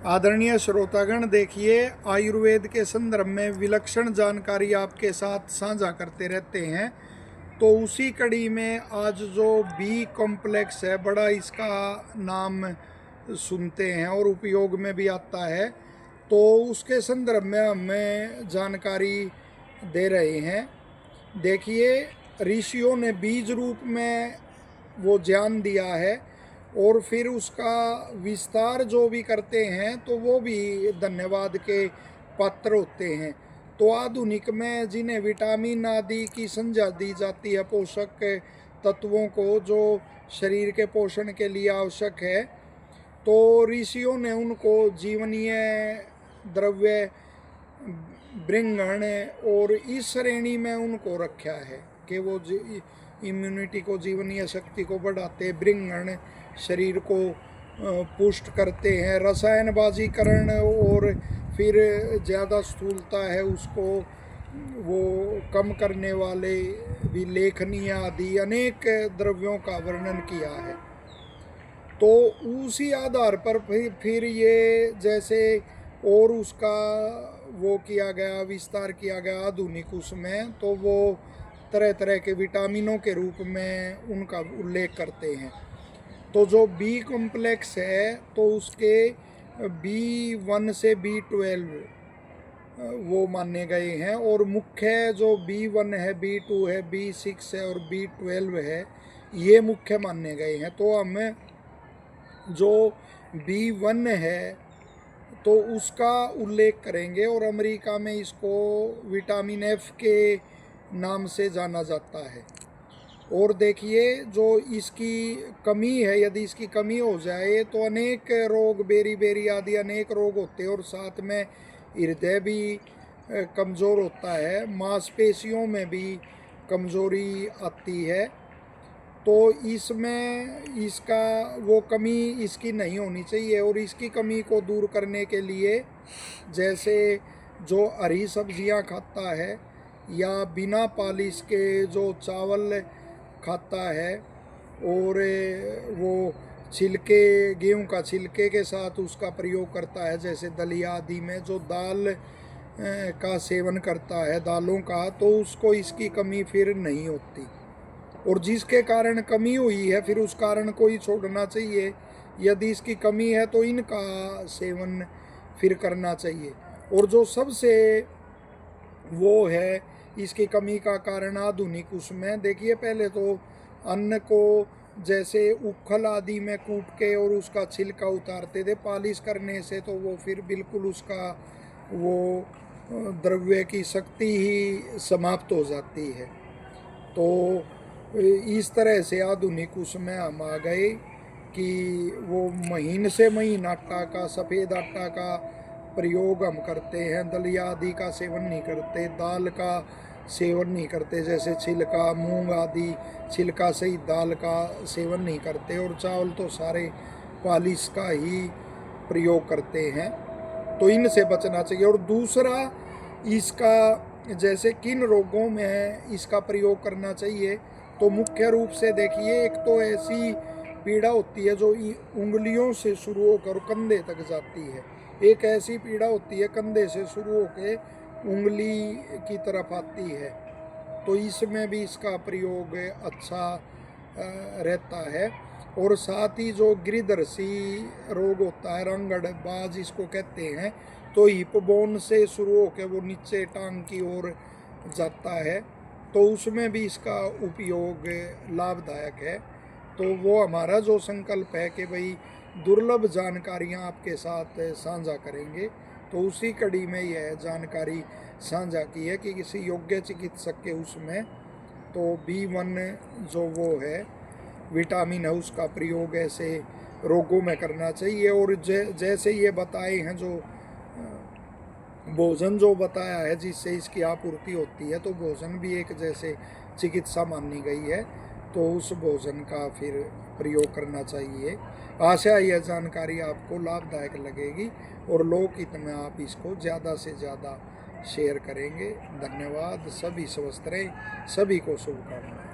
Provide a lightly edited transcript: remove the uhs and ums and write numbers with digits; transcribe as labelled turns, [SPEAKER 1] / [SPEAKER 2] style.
[SPEAKER 1] आदरणीय श्रोतागण, देखिए आयुर्वेद के संदर्भ में विलक्षण जानकारी आपके साथ साझा करते रहते हैं। तो उसी कड़ी में आज जो बी कॉम्प्लेक्स है, बड़ा इसका नाम सुनते हैं और उपयोग में भी आता है, तो उसके संदर्भ में हमें जानकारी दे रहे हैं। देखिए, ऋषियों ने बीज रूप में वो ज्ञान दिया है और फिर उसका विस्तार जो भी करते हैं तो वो भी धन्यवाद के पात्र होते हैं। तो आधुनिक में जिन्हें विटामिन आदि की संज्ञा दी जाती है, पोषक तत्वों को जो शरीर के पोषण के लिए आवश्यक है, तो ऋषियों ने उनको जीवनीय द्रव्य ब्रिंगण और इस श्रेणी में उनको रखा है कि वो इम्यूनिटी को, जीवनीय शक्ति को बढ़ाते, ब्रिंगण शरीर को पुष्ट करते हैं, रसायनबाजीकरण और फिर ज़्यादा स्थूलता है उसको वो कम करने वाले भी लेखनीय आदि अनेक द्रव्यों का वर्णन किया है। तो उसी आधार पर फिर ये जैसे और उसका वो किया गया, विस्तार किया गया आधुनिक उसमें, तो वो तरह तरह के विटामिनों के रूप में उनका उल्लेख करते हैं। तो जो बी कॉम्प्लेक्स है तो उसके B1 से B12 वो माने गए हैं, और मुख्य जो B1 है, B2 है, B6 है और B12 है, ये मुख्य माने गए हैं। तो हम जो B1 है तो उसका उल्लेख करेंगे, और अमेरिका में इसको विटामिन F के नाम से जाना जाता है। और देखिए, जो इसकी कमी है, यदि इसकी कमी हो जाए तो अनेक रोग, बेरी बेरी आदि अनेक रोग होते हैं, और साथ में हृदय भी कमज़ोर होता है, मांसपेशियों में भी कमज़ोरी आती है। तो इसमें इसका वो कमी इसकी नहीं होनी चाहिए, और इसकी कमी को दूर करने के लिए जैसे जो हरी सब्जियां खाता है या बिना पालिश के जो चावल खाता है, और वो छिलके, गेहूं का छिलके के साथ उसका प्रयोग करता है, जैसे दलिया आदि में जो दाल का सेवन करता है, दालों का, तो उसको इसकी कमी फिर नहीं होती। और जिसके कारण कमी हुई है फिर उस कारण को ही छोड़ना चाहिए। यदि इसकी कमी है तो इनका सेवन फिर करना चाहिए। और जो सबसे वो है इसकी कमी का कारण आधुनिक उसमें, देखिए, पहले तो अन्न को जैसे उखल आदि में कूट के और उसका छिलका उतारते थे, पालिश करने से तो वो फिर बिल्कुल उसका वो द्रव्य की शक्ति ही समाप्त हो जाती है। तो इस तरह से आधुनिक उसमें हम आ गए कि वो महीन से महीन आटा का, सफ़ेद आटा का प्रयोग हम करते हैं, दलिया आदि का सेवन नहीं करते, दाल का सेवन नहीं करते, जैसे छिलका, मूंग आदि छिलका सहित दाल का सेवन नहीं करते, और चावल तो सारे पालिश का ही प्रयोग करते हैं। तो इनसे बचना चाहिए। और दूसरा, इसका जैसे किन रोगों में इसका प्रयोग करना चाहिए, तो मुख्य रूप से देखिए, एक तो ऐसी पीड़ा होती है जो उंगलियों से शुरू होकर कंधे तक जाती है, एक ऐसी पीड़ा होती है कंधे से शुरू होकर उंगली की तरफ आती है, तो इसमें भी इसका प्रयोग अच्छा रहता है। और साथ ही जो गिरदर्शी रोग होता है, रंगड़बाज इसको कहते हैं, तो हिप बोन से शुरू होकर वो नीचे टांग की ओर जाता है, तो उसमें भी इसका उपयोग लाभदायक है। तो वो हमारा जो संकल्प है कि भाई दुर्लभ जानकारियाँ आपके साथ साझा करेंगे, तो उसी कड़ी में यह जानकारी साझा की है कि किसी योग्य चिकित्सक के उसमें तो B1 जो वो है विटामिन है, उसका प्रयोग ऐसे रोगों में करना चाहिए। और जैसे ये बताए हैं, जो भोजन जो बताया है जिससे इसकी आपूर्ति होती है, तो भोजन भी एक जैसे चिकित्सा मानी गई है, तो उस भोजन का फिर प्रयोग करना चाहिए। आशा यह जानकारी आपको लाभदायक लगेगी और लोकहित में आप इसको ज़्यादा से ज़्यादा शेयर करेंगे। धन्यवाद। सभी स्वस्थ रहें, सभी को शुभकामनाएं।